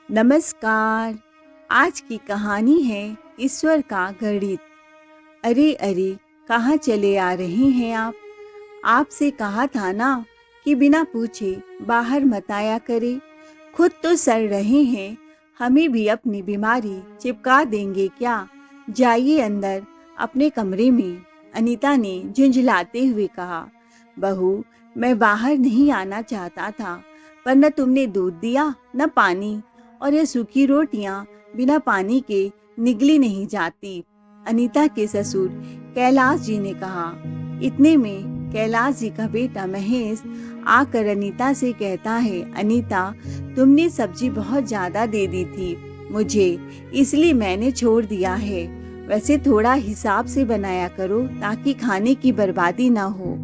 नमस्कार। आज की कहानी है ईश्वर का गणित। अरे अरे, कहाँ चले आ रहे हैं आप? आपसे कहा था ना कि बिना पूछे बाहर मत आया करे। खुद तो सड़ रहे हैं, हमें भी अपनी बीमारी चिपका देंगे क्या? जाइए अंदर अपने कमरे में। अनीता ने झुंझलाते हुए कहा। बहू, मैं बाहर नहीं आना चाहता था, पर न तुमने दूध दिया न पानी, और ये सूखी रोटियां बिना पानी के निगली नहीं जाती। अनीता के ससुर कैलाश जी ने कहा। इतने में कैलाश जी का बेटा महेश आकर अनीता से कहता है, अनीता, तुमने सब्जी बहुत ज्यादा दे दी थी मुझे, इसलिए मैंने छोड़ दिया है। वैसे थोड़ा हिसाब से बनाया करो ताकि खाने की बर्बादी ना हो।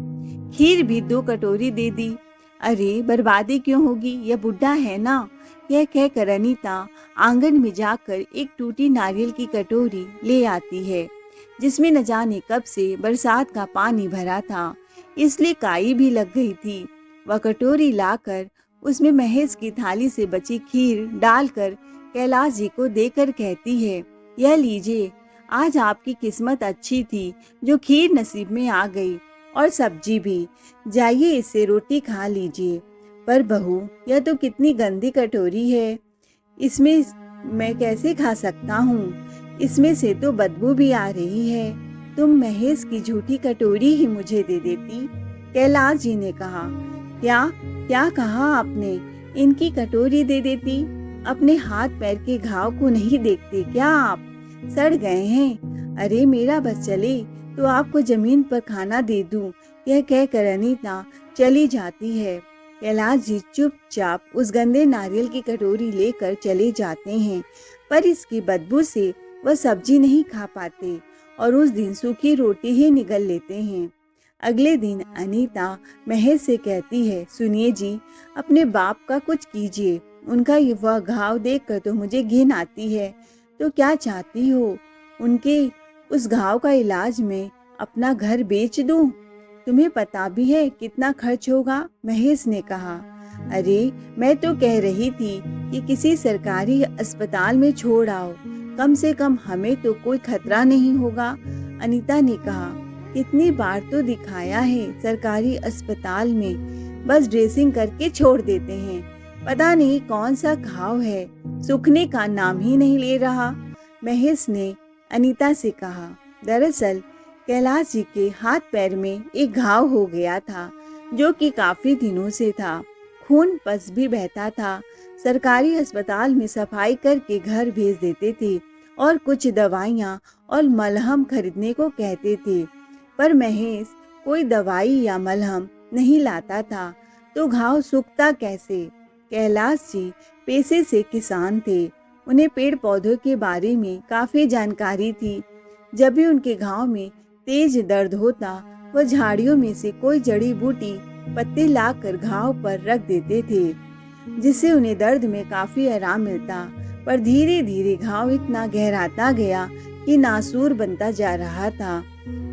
खीर भी 2 कटोरी दे दी। अरे बर्बादी क्यों होगी, यह बुढ़ा है ना। यह कहकर अनीता आंगन में जाकर एक टूटी नारियल की कटोरी ले आती है, जिसमें न जाने कब से बरसात का पानी भरा था, इसलिए काई भी लग गई थी। वह कटोरी लाकर उसमें महेश की थाली से बची खीर डालकर कैलाश जी को देकर कहती है, यह लीजिए, आज आपकी किस्मत अच्छी थी जो खीर नसीब में आ गई, और सब्जी भी। जाइए इससे रोटी खा लीजिए। पर बहू, यह तो कितनी गंदी कटोरी है, इसमें मैं कैसे खा सकता हूँ? इसमें से तो बदबू भी आ रही है। तुम महेश की झूठी कटोरी ही मुझे दे देती। कैलाश जी ने कहा। क्या क्या कहा आपने? इनकी कटोरी दे देती? अपने हाथ पैर के घाव को नहीं देखते क्या आप? सड़ गए हैं। अरे मेरा बस चले तो आपको जमीन पर खाना दे दूं। यह कहकर अनीता चली जाती है। कैलाश जी चुपचाप उस गंदे नारियल की कटोरी लेकर चले जाते हैं, पर इसकी बदबू से वह सब्जी नहीं खा पाते और उस दिन सूखी रोटी ही निगल लेते हैं। अगले दिन अनीता महेश से कहती है, सुनिए जी, अपने बाप का कुछ कीजिए। उनका वह घाव देखकर तो मुझे घिन आती है। तो क्या चाहती हो? उनके उस घाव का इलाज में अपना घर बेच दूं? तुम्हें पता भी है कितना खर्च होगा? महेश ने कहा। अरे मैं तो कह रही थी कि किसी सरकारी अस्पताल में छोड़ आओ, कम से कम हमें तो कोई खतरा नहीं होगा। अनीता ने कहा, कितनी बार तो दिखाया है सरकारी अस्पताल में, बस ड्रेसिंग करके छोड़ देते हैं। पता नहीं कौन सा घाव है, सूखने का नाम ही नहीं ले रहा। महेश ने अनीता से कहा। दरअसल कैलाश जी के हाथ पैर में एक घाव हो गया था, जो कि काफी दिनों से था। खून पस भी बहता था। सरकारी अस्पताल में सफाई करके घर भेज देते थे और कुछ दवाइयाँ और मलहम खरीदने को कहते थे, पर महेश कोई दवाई या मलहम नहीं लाता था, तो घाव सूखता कैसे? कैलाश जी पेशे से किसान थे, उन्हें पेड़ पौधों के बारे में काफी जानकारी थी। जब भी उनके घाव में तेज दर्द होता, वह झाड़ियों में से कोई जड़ी बूटी पत्ते लाकर घाव पर रख देते थे, जिससे उन्हें दर्द में काफी आराम मिलता। पर धीरे धीरे घाव इतना गहराता गया कि नासूर बनता जा रहा था।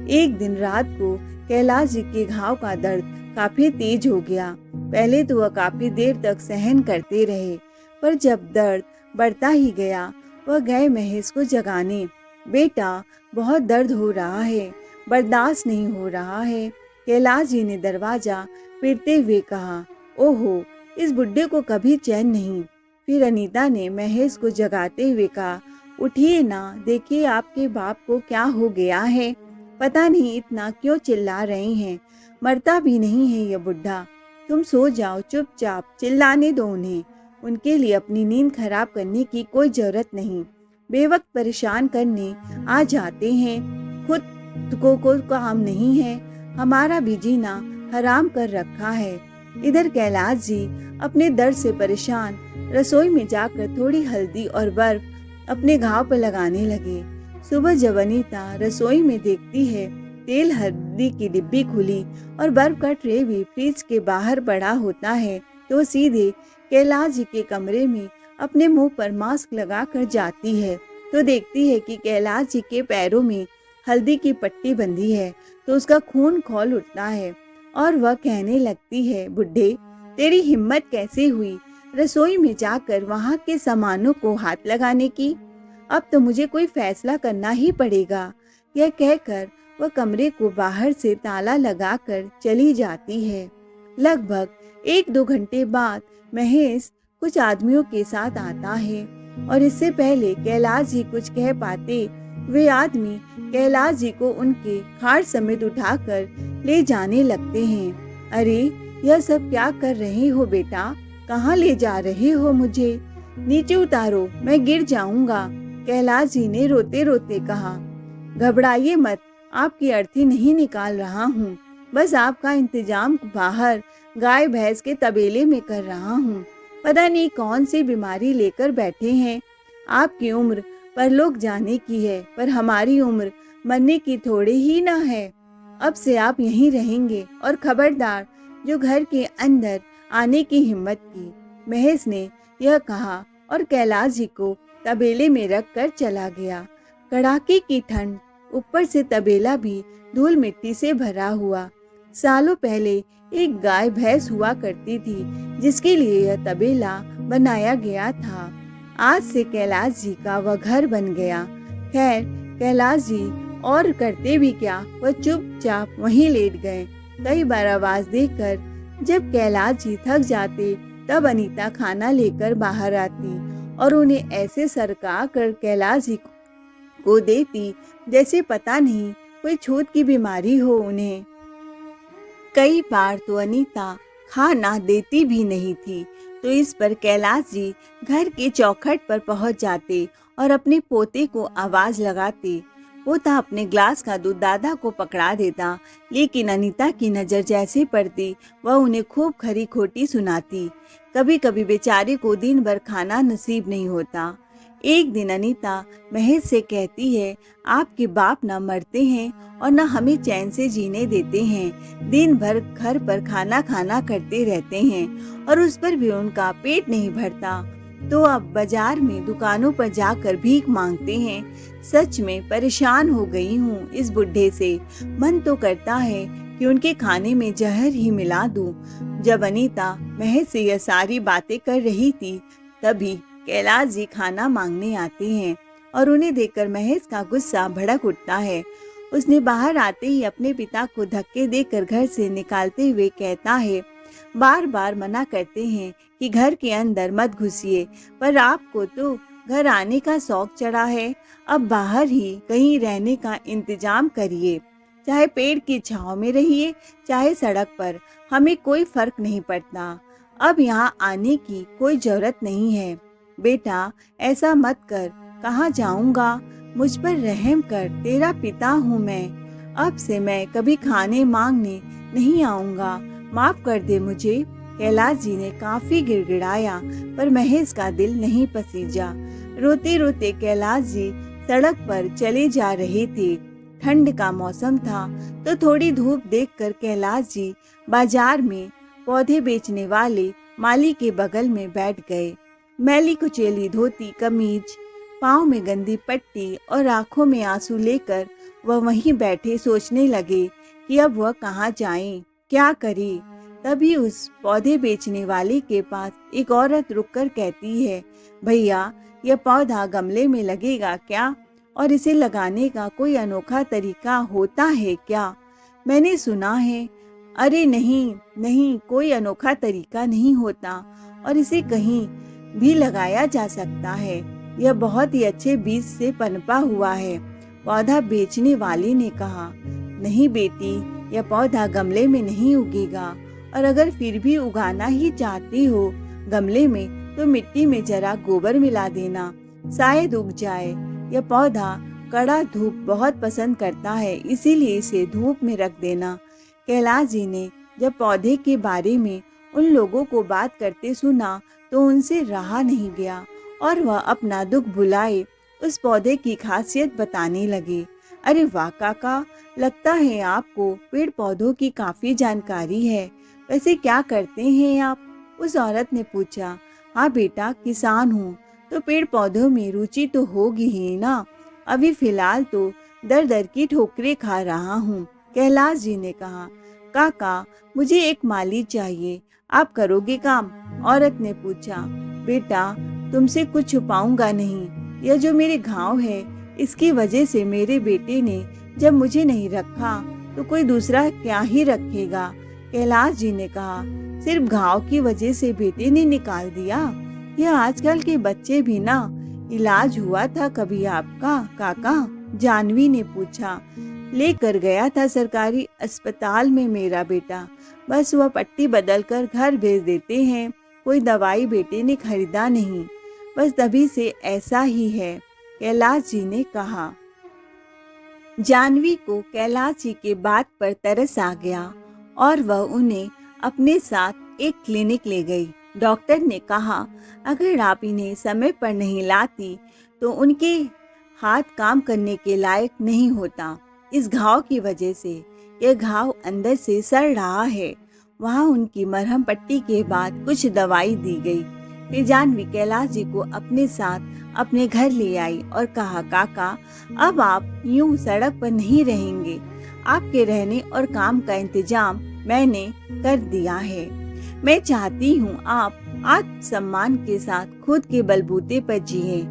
एक दिन रात को कैलाश जी के घाव का दर्द काफी तेज हो गया। पहले तो वह काफी देर तक सहन करते रहे, पर जब दर्द बढ़ता ही गया, वह गए महेश को जगाने। बेटा, बहुत दर्द हो रहा है, बर्दाश्त नहीं हो रहा है। कैलाश जी ने दरवाजा पीटते हुए कहा। ओहो, इस बुड्ढे को कभी चैन नहीं। फिर अनीता ने महेश को जगाते हुए कहा, उठिए ना, देखिए आपके बाप को क्या हो गया है। पता नहीं इतना क्यों चिल्ला रहे हैं, मरता भी नहीं है यह बुढ़ा। तुम सो जाओ चुपचाप, चिल्लाने दो उन्हें। उनके लिए अपनी नींद खराब करने की कोई जरूरत नहीं, बेवक्त परेशान करने आ जाते हैं। खुद को कोई काम नहीं है, हमारा भी जीना हराम कर रखा है। इधर कैलाश जी अपने दर्द से परेशान रसोई में जाकर थोड़ी हल्दी और बर्फ अपने घाव पर लगाने लगे। सुबह जब अनीता रसोई में देखती है, तेल हल्दी की डिब्बी खुली और बर्फ का ट्रे भी फ्रिज के बाहर पड़ा होता है, तो सीधे कैलाश जी के कमरे में अपने मुंह पर मास्क लगाकर जाती है, तो देखती है कि कैलाश जी के पैरों में हल्दी की पट्टी बंधी है, तो उसका खून खौल उठता है और वह कहने लगती है, बुड्ढे, तेरी हिम्मत कैसे हुई? रसोई में जाकर वहाँ के सामानों को हाथ लगाने की। अब तो मुझे कोई फैसला करना ही पड़ेगा। यह कहकर वह कमरे को बाहर से ताला लगाकर चली जाती है। लगभग 1-2 घंटे बाद महेश कुछ आदमियों के साथ आता है और इससे पहले कैलाश जी कुछ कह पाते, वे आदमी कैलाश जी को उनके खाट समेत उठाकर ले जाने लगते हैं। अरे, यह सब क्या कर रहे हो बेटा? कहाँ ले जा रहे हो मुझे? नीचे उतारो, मैं गिर जाऊंगा, कैलाश जी ने रोते रोते कहा। घबराइए मत, आपकी अर्थी नहीं निकाल रहा हूँ, बस आपका इंतजाम बाहर गाय भैंस के तबेले में कर रहा हूँ। पता नहीं कौन सी बीमारी लेकर बैठे हैं। आपकी उम्र परलोक जाने की है, पर हमारी उम्र मरने की थोड़ी ही ना है। अब से आप यहीं रहेंगे और खबरदार जो घर के अंदर आने की हिम्मत की। महेश ने यह कहा और कैलाश जी को तबेले में रख कर चला गया। कड़ाके की ठंड, ऊपर से तबेला भी धूल मिट्टी से भरा हुआ। सालों पहले एक गाय भैंस हुआ करती थी जिसके लिए यह तबेला बनाया गया था। आज से कैलाश जी का वह घर बन गया। खैर, कैलाश जी और करते भी क्या, वह चुपचाप वहीं लेट गए। कई बार आवाज देकर जब कैलाश जी थक जाते तब अनीता खाना लेकर बाहर आती और उन्हें ऐसे सरका कर कैलाश जी को देती जैसे पता नहीं कोई छूत की बीमारी हो उन्हें। कई बार तो अनीता खाना देती भी नहीं थी, तो इस पर कैलाश जी घर के चौखट पर पहुंच जाते और अपने पोते को आवाज लगाते। पोता अपने ग्लास का दूध दादा को पकड़ा देता, लेकिन अनीता की नजर जैसे पड़ती वह उन्हें खूब खरी खोटी सुनाती। कभी कभी बेचारे को दिन भर खाना नसीब नहीं होता। एक दिन अनीता महेश से कहती है, आपके बाप न मरते हैं और न हमें चैन से जीने देते हैं। दिन भर घर पर खाना खाना करते रहते हैं और उस पर भी उनका पेट नहीं भरता, तो अब बाजार में दुकानों पर जाकर भीख मांगते हैं। सच में परेशान हो गई हूँ इस बुढ़े से। मन तो करता है कि उनके खाने में जहर ही मिला दूं। जब अनीता महेश से यह सारी बातें कर रही थी, तभी कैलाश जी खाना मांगने आते हैं और उन्हें देखकर महेश का गुस्सा भड़क उठता है। उसने बाहर आते ही अपने पिता को धक्के देकर घर से निकालते हुए कहता है, बार बार मना करते हैं कि घर के अंदर मत घुसिए, पर आपको तो घर आने का शौक चढ़ा है। अब बाहर ही कहीं रहने का इंतजाम करिए, चाहे पेड़ की छांव में रहिए चाहे सड़क पर, हमें कोई फर्क नहीं पड़ता। अब यहाँ आने की कोई जरूरत नहीं है। बेटा, ऐसा मत कर, कहाँ जाऊंगा, मुझ पर रहम कर, तेरा पिता हूँ मैं। अब से मैं कभी खाने मांगने नहीं आऊंगा, माफ कर दे मुझे। कैलाश जी ने काफी गिड़गिड़ाया, पर महेश का दिल नहीं पसीजा। रोते रोते कैलाश जी सड़क पर चले जा रहे थे। ठंड का मौसम था, तो थोड़ी धूप देखकर कैलाश जी बाजार में पौधे बेचने वाले माली के बगल में बैठ गए। मैली कुचेली धोती कमीज, पाँव में गंदी पट्टी और आंखों में आंसू लेकर वह वहीं बैठे सोचने लगे कि अब वह कहाँ जाएं, क्या करे। तभी उस पौधे बेचने वाले के पास एक औरत रुककर कहती है, भैया, यह पौधा गमले में लगेगा क्या, और इसे लगाने का कोई अनोखा तरीका होता है क्या? मैंने सुना है। अरे नहीं नहीं, कोई अनोखा तरीका नहीं होता और इसे कहीं भी लगाया जा सकता है। यह बहुत ही अच्छे बीज से पनपा हुआ है। पौधा बेचने वाले ने कहा, नहीं बेटी, यह पौधा गमले में नहीं उगेगा, और अगर फिर भी उगाना ही चाहती हो गमले में, तो मिट्टी में जरा गोबर मिला देना, शायद उग जाए। यह पौधा कड़ा धूप बहुत पसंद करता है, इसीलिए इसे धूप में रख देना। कैलाश जी ने जब पौधे के बारे में उन लोगों को बात करते सुना, तो उनसे रहा नहीं गया और वह अपना दुख भुलाए उस पौधे की खासियत बताने लगे। अरे वाह काका, लगता है आपको पेड़ पौधों की काफी जानकारी है। वैसे क्या करते हैं आप? उस औरत ने पूछा। हाँ बेटा, किसान हूँ, तो पेड़ पौधों में रुचि तो होगी ही ना। अभी फिलहाल तो दर दर की ठोकरें खा रहा हूँ। कैलाश जी ने कहा, काका, मुझे एक माली चाहिए। आप करोगे काम? औरत ने पूछा। बेटा, तुमसे कुछ छुपाऊंगा नहीं। यह जो मेरे घाव है, इसकी वजह से मेरे बेटे ने जब मुझे नहीं रखा तो कोई दूसरा क्या ही रखेगा। कैलाश जी ने कहा। सिर्फ घाव की वजह से बेटे ने निकाल दिया? यह आजकल के बच्चे भी ना। इलाज हुआ था कभी आपका काका? जानवी ने पूछा। लेकर गया था सरकारी अस्पताल में मेरा बेटा, बस वह पट्टी बदलकर घर भेज देते हैं। कोई दवाई बेटे ने खरीदा नहीं, बस तभी से ऐसा ही है, कैलाश जी ने कहा। जानवी को कैलाश जी के बात पर तरस आ गया और वह उन्हें अपने साथ एक क्लिनिक ले गई। डॉक्टर ने कहा, अगर आप इन्हें समय पर नहीं लाती तो उनके हाथ काम करने के लायक नहीं होता। इस घाव की वजह से यह घाव अंदर से सड़ रहा है। वहाँ उनकी मरहम पट्टी के बाद कुछ दवाई दी गई। फिर जानवी कैलाश जी को अपने साथ अपने घर ले आई और कहा, काका, अब आप यूं सड़क पर नहीं रहेंगे। आपके रहने और काम का इंतजाम मैंने कर दिया है। मैं चाहती हूँ आप आत्मसम्मान के साथ खुद के बलबूते पर जिए।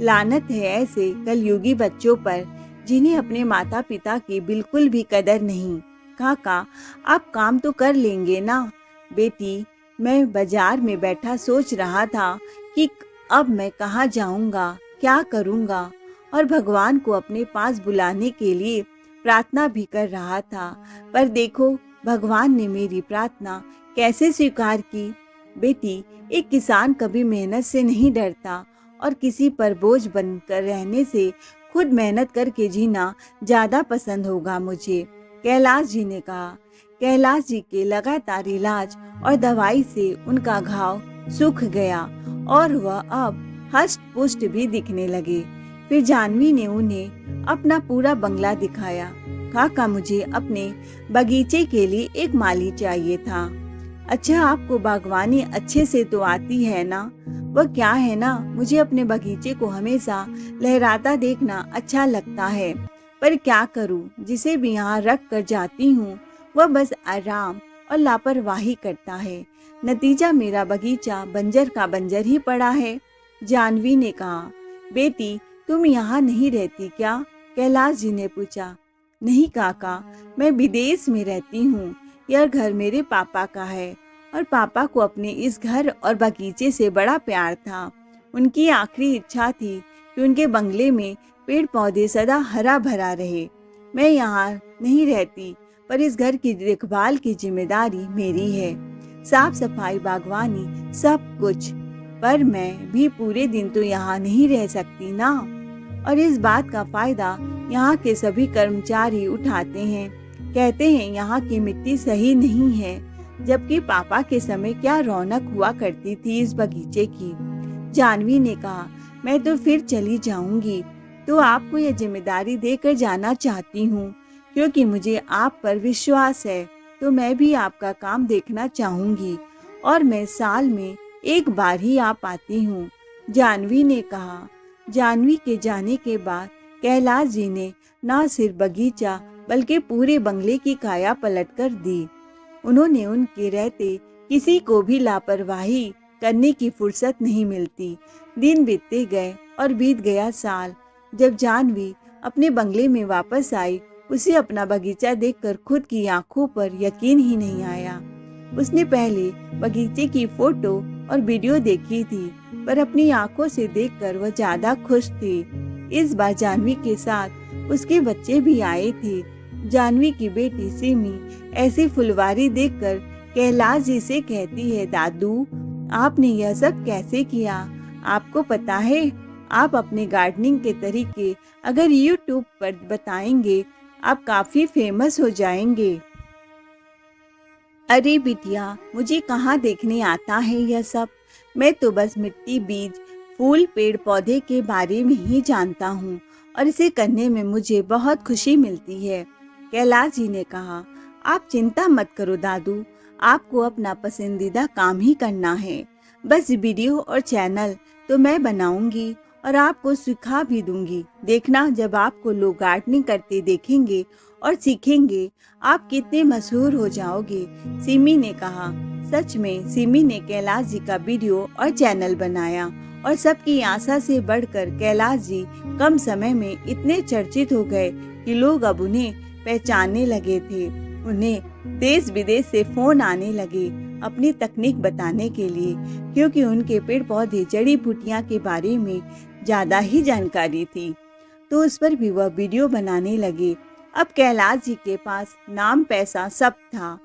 लानत है ऐसे कलयुगी बच्चों पर जिन्हें अपने माता पिता की बिल्कुल भी कदर नहीं। काका, आप काम तो कर लेंगे ना? बेटी, मैं बाजार में बैठा सोच रहा था कि अब मैं कहाँ जाऊंगा, क्या करूंगा, और भगवान को अपने पास बुलाने के लिए प्रार्थना भी कर रहा था। पर देखो भगवान ने मेरी प्रार्थना कैसे स्वीकार की। बेटी, एक किसान कभी मेहनत से नहीं डरता और किसी पर बोझ बनकर रहने से खुद मेहनत करके जीना ज्यादा पसंद होगा मुझे, कैलाश जी ने कहा। कैलाश जी के लगातार इलाज और दवाई से उनका घाव सूख गया और वह अब हष्ट पुष्ट भी दिखने लगे। फिर जानवी ने उन्हें अपना पूरा बंगला दिखाया। काका, मुझे अपने बगीचे के लिए एक माली चाहिए था। अच्छा, आपको बागवानी अच्छे से तो आती है ना? वह क्या है ना, मुझे अपने बगीचे को हमेशा लहराता देखना अच्छा लगता है, पर क्या करूं, जिसे भी यहाँ रख कर जाती हूँ वह बस आराम और लापरवाही करता है। नतीजा मेरा बगीचा बंजर का बंजर ही पड़ा है। जानवी ने कहा। बेटी, तुम यहाँ नहीं रहती क्या? कैलाश जी ने पूछा। नहीं काका, मैं विदेश में रहती हूँ। यह घर मेरे पापा का है और पापा को अपने इस घर और बगीचे से बड़ा प्यार था। उनकी आखिरी इच्छा थी कि उनके बंगले में पेड़ पौधे सदा हरा भरा रहे। मैं यहाँ नहीं रहती, पर इस घर की देखभाल की जिम्मेदारी मेरी है, साफ सफाई, बागवानी, सब कुछ। पर मैं भी पूरे दिन तो यहाँ नहीं रह सकती ना, और इस बात का फायदा यहाँ के सभी कर्मचारी उठाते हैं। कहते हैं यहाँ की मिट्टी सही नहीं है, जबकि पापा के समय क्या रौनक हुआ करती थी इस बगीचे की। जानवी ने कहा, मैं तो फिर चली जाऊंगी, तो आपको यह जिम्मेदारी देकर जाना चाहती हूँ, क्योंकि मुझे आप पर विश्वास है। तो मैं भी आपका काम देखना चाहूंगी और मैं साल में एक बार ही आ पाती हूँ, जानवी ने कहा। जानवी के जाने के बाद कैलाश जी ने न सिर्फ बगीचा बल्कि पूरे बंगले की काया पलट कर दी। उन्होंने उनके रहते किसी को भी लापरवाही करने की फुर्सत नहीं मिलती। दिन बीतते गए और बीत गया साल। जब जानवी अपने बंगले में वापस आई, उसे अपना बगीचा देखकर खुद की आंखों पर यकीन ही नहीं आया। उसने पहले बगीचे की फोटो और वीडियो देखी थी, पर अपनी आंखों से देखकर वह ज्यादा खुश थी। इस बार जानवी के साथ उसके बच्चे भी आए थे। जानवी की बेटी सिमी ऐसी फुलवारी देखकर कैलाश जी से कहती है, दादू, आपने यह सब कैसे किया? आपको पता है, आप अपने गार्डनिंग के तरीके अगर यूट्यूब पर बताएंगे, आप काफी फेमस हो जाएंगे। अरे बिटिया, मुझे कहाँ देखने आता है यह सब। मैं तो बस मिट्टी, बीज, फूल, पेड़ पौधे के बारे में ही जानता हूँ और इसे करने में मुझे बहुत खुशी मिलती है, कैलाश जी ने कहा। आप चिंता मत करो दादू, आपको अपना पसंदीदा काम ही करना है। बस वीडियो और चैनल तो मैं बनाऊंगी और आपको सिखा भी दूंगी। देखना, जब आपको लोग गार्डनिंग करते देखेंगे और सीखेंगे, आप कितने मशहूर हो जाओगे, सिमी ने कहा। सच में सिमी ने कैलाश जी का वीडियो और चैनल बनाया और सबकी आशा से बढ़कर कैलाश जी कम समय में इतने चर्चित हो गए कि लोग अब उन्हें पहचानने लगे थे। उन्हें देश विदेश से फोन आने लगे अपनी तकनीक बताने के लिए, क्योंकि उनके पेड़ पौधे जड़ी बूटियां के बारे में ज्यादा ही जानकारी थी। तो उस पर भी वह वीडियो बनाने लगे। अब कैलाश जी के पास नाम पैसा सब था।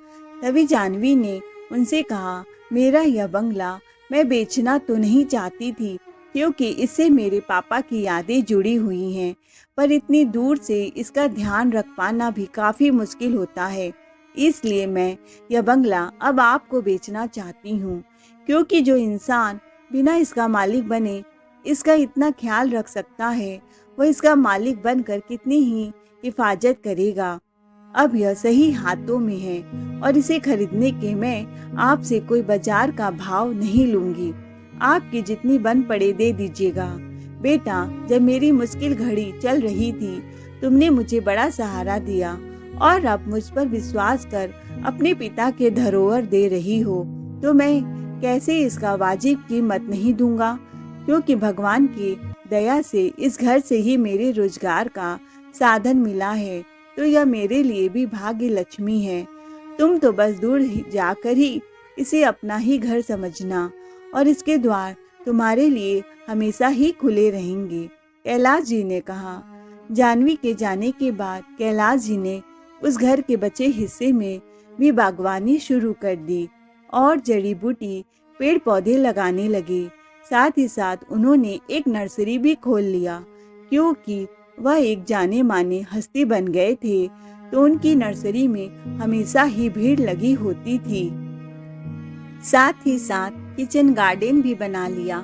तभी जाह्नवी ने उनसे कहा, मेरा यह बंगला मैं बेचना तो नहीं चाहती थी, क्योंकि इससे मेरे पापा की यादें जुड़ी हुई हैं, पर इतनी दूर से इसका ध्यान रख पाना भी काफ़ी मुश्किल होता है। इसलिए मैं यह बंगला अब आपको बेचना चाहती हूँ, क्योंकि जो इंसान बिना इसका मालिक बने इसका इतना ख्याल रख सकता है, वह इसका मालिक बनकर कितनी ही हिफाजत करेगा। अब यह सही हाथों में है और इसे खरीदने के मैं आपसे कोई बाजार का भाव नहीं लूंगी। आपकी जितनी बन पड़े दे दीजिएगा। बेटा, जब मेरी मुश्किल घड़ी चल रही थी, तुमने मुझे बड़ा सहारा दिया और अब मुझ पर विश्वास कर अपने पिता के धरोहर दे रही हो, तो मैं कैसे इसका वाजिब कीमत नहीं दूंगा, क्योंकि भगवान की दया से इस घर से ही मेरे रोजगार का साधन मिला है, तो यह मेरे लिए भी भाग्य लक्ष्मी है। तुम तो बस दूर जाकर ही इसे अपना ही घर समझना और इसके द्वार तुम्हारे लिए हमेशा ही खुले रहेंगे, कैलाश जी ने कहा। जाह्नवी के जाने के बाद कैलाश जी ने उस घर के बचे हिस्से में भी बागवानी शुरू कर दी और जड़ी बूटी पेड़ पौधे लगाने लगे। साथ ही साथ उन्होंने एक नर्सरी भी खोल लिया, क्योंकि वह एक जाने माने हस्ती बन गए थे, तो उनकी नर्सरी में हमेशा ही भीड़ लगी होती थी। साथ ही साथ किचन गार्डन भी बना लिया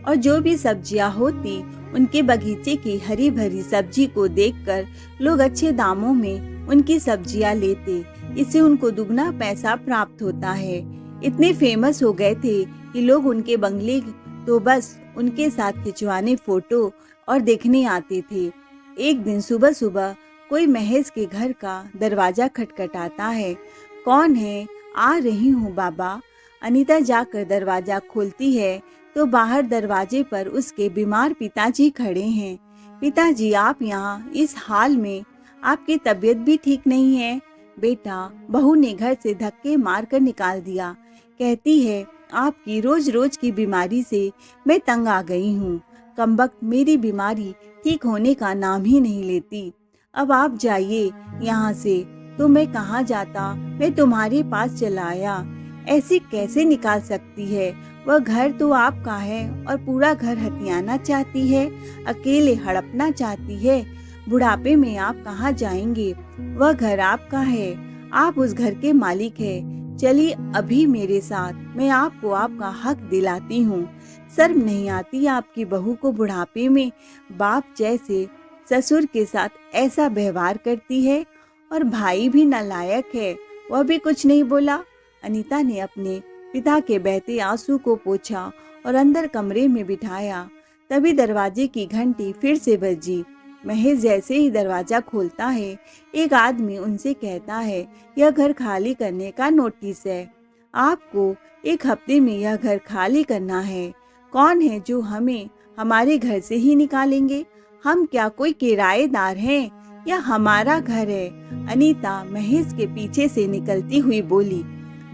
और जो भी सब्जियां होती, उनके बगीचे की हरी भरी सब्जी को देखकर लोग अच्छे दामों में उनकी सब्जियां लेते। इससे उनको दुगना पैसा प्राप्त होता है। इतने फेमस हो गए थे कि लोग उनके बंगले तो बस उनके साथ खिंचवाने फोटो और देखने आते थे। एक दिन सुबह सुबह कोई महेश के घर का दरवाजा खटखटाता है। कौन है? आ रही हूँ बाबा। अनीता जाकर दरवाजा खोलती है तो बाहर दरवाजे पर उसके बीमार पिताजी खड़े हैं। पिताजी, आप यहाँ इस हाल में? आपकी तबीयत भी ठीक नहीं है? बेटा, बहू ने घर से धक्के मारकर निकाल दिया। कहती है, आपकी रोज रोज की बीमारी से मैं तंग आ गई हूँ। कमबख्त मेरी बीमारी ठीक होने का नाम ही नहीं लेती। अब आप जाइए यहाँ से। तो मैं कहाँ जाता? मैं तुम्हारे पास चला आया। ऐसे कैसे निकाल सकती है? वह घर तो आपका है और पूरा घर हथियाना चाहती है, अकेले हड़पना चाहती है। बुढ़ापे में आप कहाँ जाएंगे? वह घर आपका है, आप उस घर के मालिक है। चलिए अभी मेरे साथ, मैं आपको आपका हक दिलाती हूँ। शर्म नहीं आती आपकी बहू को बुढ़ापे में बाप जैसे ससुर के साथ ऐसा व्यवहार करती है? और भाई भी नालायक है, वह भी कुछ नहीं बोला। अनीता ने अपने पिता के बहते आंसू को पोंछा और अंदर कमरे में बिठाया। तभी दरवाजे की घंटी फिर से बजी। महेश जैसे ही दरवाजा खोलता है, एक आदमी उनसे कहता है, यह घर खाली करने का नोटिस है। आपको 1 हफ्ते में यह घर खाली करना है। कौन है जो हमें हमारे घर से ही निकालेंगे? हम क्या कोई किराएदार हैं? यह हमारा घर है। अनीता महेश के पीछे से निकलती हुई बोली,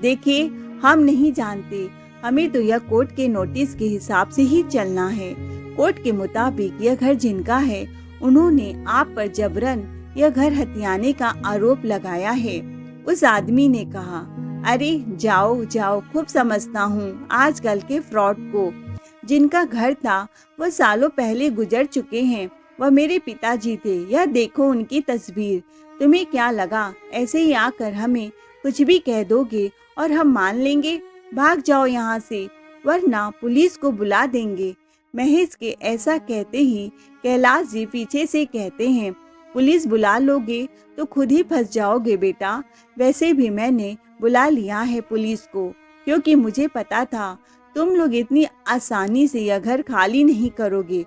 देखिए, हम नहीं जानते, हमें तो यह कोर्ट के नोटिस के हिसाब से ही चलना है। कोर्ट के मुताबिक यह घर जिनका है, उन्होंने आप पर जबरन यह घर हथियाने का आरोप लगाया है। उस आदमी ने कहा, अरे जाओ जाओ, खूब समझता हूँ आजकल के फ्रॉड को। जिनका घर था वह सालों पहले गुजर चुके हैं। वह मेरे पिताजी थे। यह देखो उनकी तस्वीर। तुम्हें क्या लगा ऐसे ही आकर हमें कुछ भी कह दोगे और हम मान लेंगे? भाग जाओ यहाँ से, वरना पुलिस को बुला देंगे। महेश के ऐसा कहते ही कैलाश जी पीछे से कहते हैं, पुलिस बुला लोगे तो खुद ही फंस जाओगे बेटा। वैसे भी मैंने बुला लिया है पुलिस को, क्योंकि मुझे पता था तुम लोग इतनी आसानी से यह घर खाली नहीं करोगे।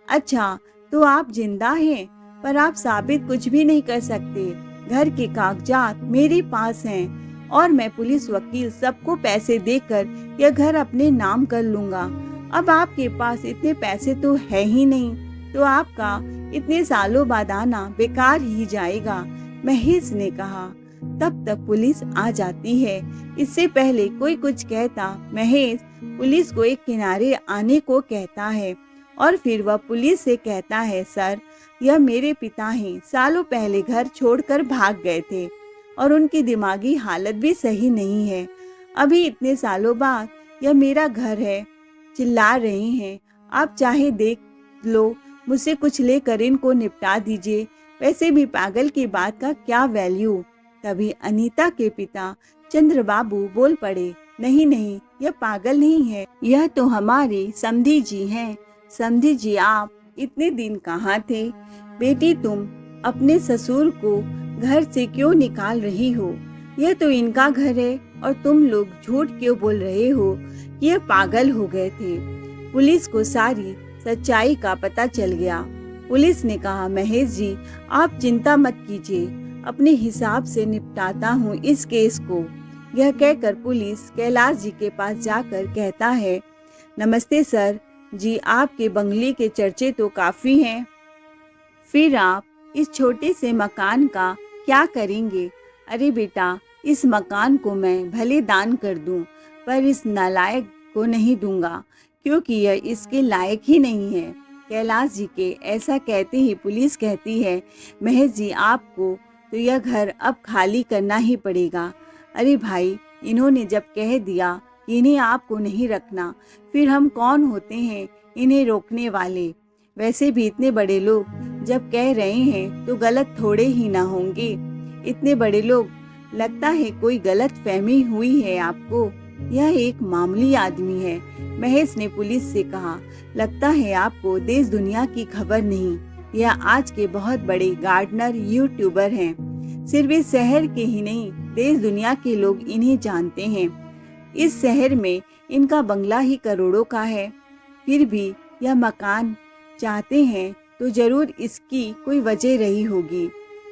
अच्छा, तो आप जिंदा हैं, पर आप साबित कुछ भी नहीं कर सकते। घर के कागजात मेरे पास हैं। और मैं पुलिस वकील सबको पैसे देकर यह घर अपने नाम कर लूंगा। अब आपके पास इतने पैसे तो है ही नहीं, तो आपका इतने सालों बाद आना बेकार ही जाएगा, महेश ने कहा। तब तक पुलिस आ जाती है। इससे पहले कोई कुछ कहता, महेश पुलिस को एक किनारे आने को कहता है और फिर वह पुलिस से कहता है, सर यह मेरे पिता हैं, सालों पहले घर छोड़कर भाग गए थे और उनकी दिमागी हालत भी सही नहीं है। अभी इतने सालों बाद यह मेरा घर है। चिल्ला रहे हैं, आप चाहे देख लो, मुझसे कुछ लेकर इनको निपटा दीजिए, वैसे भी पागल की बात का क्या वैल्यू। तभी अनीता के पिता चंद्रबाबू बोल पड़े, नहीं नहीं, यह पागल नहीं है, यह तो हमारे समधी जी हैं। समधी जी, आप इतने दिन कहाँ थे? बेटी, तुम अपने ससुर को घर से क्यों निकाल रही हो? यह तो इनका घर है और तुम लोग झूठ क्यों बोल रहे हो कि ये पागल हो गए थे? पुलिस को सारी सच्चाई का पता चल गया। पुलिस ने कहा, महेश जी आप चिंता मत कीजिए, अपने हिसाब से निपटाता हूँ इस केस को। यह कहकर पुलिस कैलाश जी के पास जाकर कहता है, नमस्ते सर जी, आपके बंगले के चर्चे तो काफी हैं, फिर आप इस छोटे से मकान का क्या करेंगे? अरे बेटा, इस मकान को मैं भले दान कर दूं, पर इस नालायक को नहीं दूंगा, क्योंकि यह इसके लायक ही नहीं है। कैलाश जी के ऐसा कहते ही पुलिस कहती है, महेश जी आपको तो यह घर अब खाली करना ही पड़ेगा। अरे भाई, इन्होंने जब कह दिया कि इन्हें आपको नहीं रखना, फिर हम कौन होते हैं इन्हें रोकने वाले? वैसे भी इतने बड़े लोग जब कह रहे हैं तो गलत थोड़े ही ना होंगे। इतने बड़े लोग, लगता है कोई गलत फहमी हुई है आपको, यह एक मामूली आदमी है। महेश ने पुलिस से कहा, लगता है आपको देश दुनिया की खबर नहीं, यह आज के बहुत बड़े गार्डनर यूट्यूबर हैं। सिर्फ इस शहर के ही नहीं, देश दुनिया के लोग इन्हें जानते हैं। इस शहर में इनका बंगला ही करोड़ों का है, फिर भी यह मकान चाहते हैं तो जरूर इसकी कोई वजह रही होगी।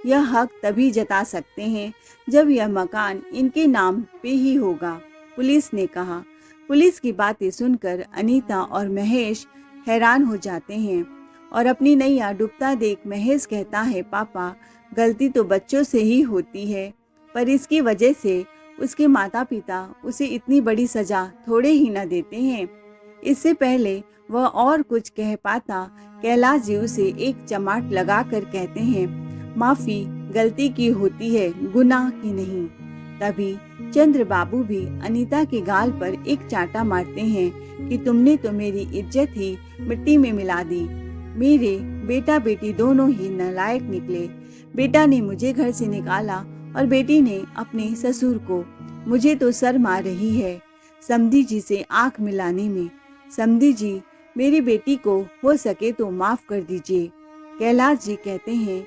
यह हक तभी जता सकते हैं जब यह मकान इनके नाम पे ही होगा, पुलिस ने कहा। पुलिस की बातें सुनकर अनीता और महेश हैरान हो जाते हैं और अपनी नैया डूबता देख महेश कहता है, पापा गलती तो बच्चों से ही होती है, पर इसकी वजह से उसके माता पिता उसे इतनी बड़ी सजा थोड़े ही न देते हैं। इससे पहले वह और कुछ कह पाता, कैलाश जी उसे एक चमाट लगाकर कहते हैं, माफी गलती की होती है, गुनाह की नहीं। तभी चंद्रबाबू भी अनीता के गाल पर एक चांटा मारते हैं कि तुमने तो मेरी इज्जत ही मिट्टी में मिला दी। मेरे बेटा बेटी दोनों ही नालायक निकले। बेटा ने मुझे घर से निकाला और बेटी ने अपने ससुर को। मुझे तो शर्म आ रही है समधी जी से आंख मिलाने में। समधी जी, मेरी बेटी को हो सके तो माफ कर दीजिए। कैलाश जी कहते हैं,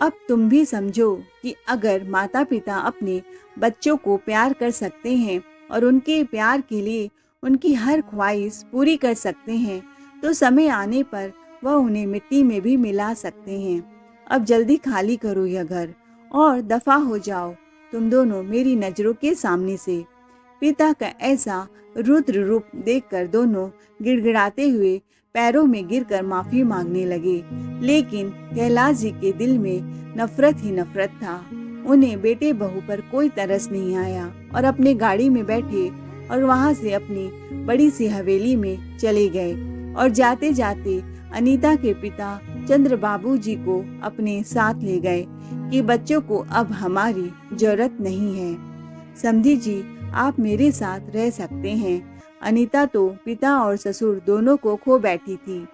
अब तुम भी समझो कि अगर माता पिता अपने बच्चों को प्यार कर सकते हैं और उनके प्यार के लिए उनकी हर ख्वाहिश पूरी कर सकते हैं, तो समय आने पर वह उन्हें मिट्टी में भी मिला सकते हैं। अब जल्दी खाली करो यह घर और दफा हो जाओ तुम दोनों मेरी नजरों के सामने से। पिता का ऐसा रुद्र रूप देखकर दोनों गिड़गिड़ाते हुए पैरों में गिरकर माफी मांगने लगे, लेकिन कैलाश जी के दिल में नफरत ही नफरत था। उन्हें बेटे बहू पर कोई तरस नहीं आया और अपने गाड़ी में बैठे और वहां से अपनी बड़ी सी हवेली में चले गए और जाते जाते अनीता के पिता चंद्रबाबू जी को अपने साथ ले गए कि बच्चों को अब हमारी जरूरत नहीं है। समधी जी, आप मेरे साथ रह सकते हैं। अनीता तो पिता और ससुर दोनों को खो बैठी थी।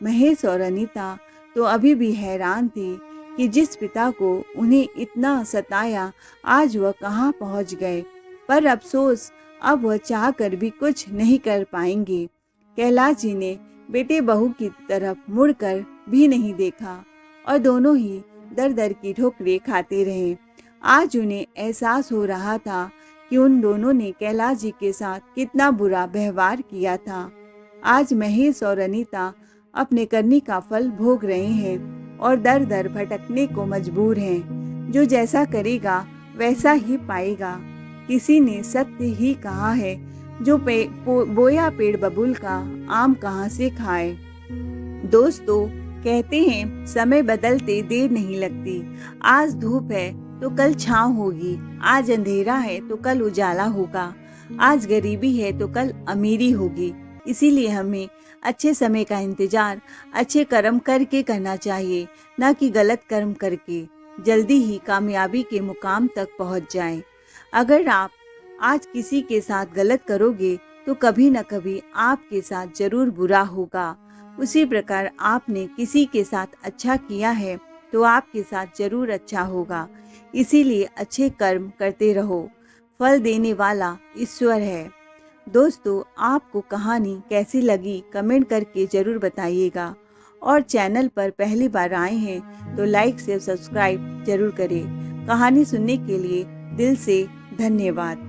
महेश और अनीता तो अभी भी हैरान थे कि जिस पिता को उन्हें इतना सताया, आज वह कहाँ पहुँच गए। पर अफसोस, अब वह चाह कर भी कुछ नहीं कर पाएंगे। कैलाश जी ने बेटे बहू की तरफ मुड़कर भी नहीं देखा और दोनों ही दर दर की ठोकरें खाते रहे। आज उन्हें एहसास हो रहा था कि उन दोनों ने कैलाश जी के साथ कितना बुरा व्यवहार किया था। आज महेश और अनीता अपने करनी का फल भोग रहे हैं और दर दर भटकने को मजबूर हैं। जो जैसा करेगा वैसा ही पाएगा। किसी ने सत्य ही कहा है, जो बोया पेड़ बबूल का आम कहाँ से खाए। दोस्तों, कहते हैं समय बदलते देर नहीं लगती। आज धूप है तो कल छाँव होगी, आज अंधेरा है तो कल उजाला होगा, आज गरीबी है तो कल अमीरी होगी। इसीलिए हमें अच्छे समय का इंतजार अच्छे कर्म करके करना चाहिए, न कि गलत कर्म करके। जल्दी ही कामयाबी के मुकाम तक पहुंच जाएं। अगर आप आज किसी के साथ गलत करोगे तो कभी न कभी आपके साथ जरूर बुरा होगा। उसी प्रकार आपने किसी के साथ अच्छा किया है तो आपके साथ जरूर अच्छा होगा। इसीलिए अच्छे कर्म करते रहो, फल देने वाला ईश्वर है। दोस्तों, आपको कहानी कैसी लगी कमेंट करके जरूर बताइएगा, और चैनल पर पहली बार आए हैं तो लाइक से सब्सक्राइब जरूर करें। कहानी सुनने के लिए दिल से धन्यवाद।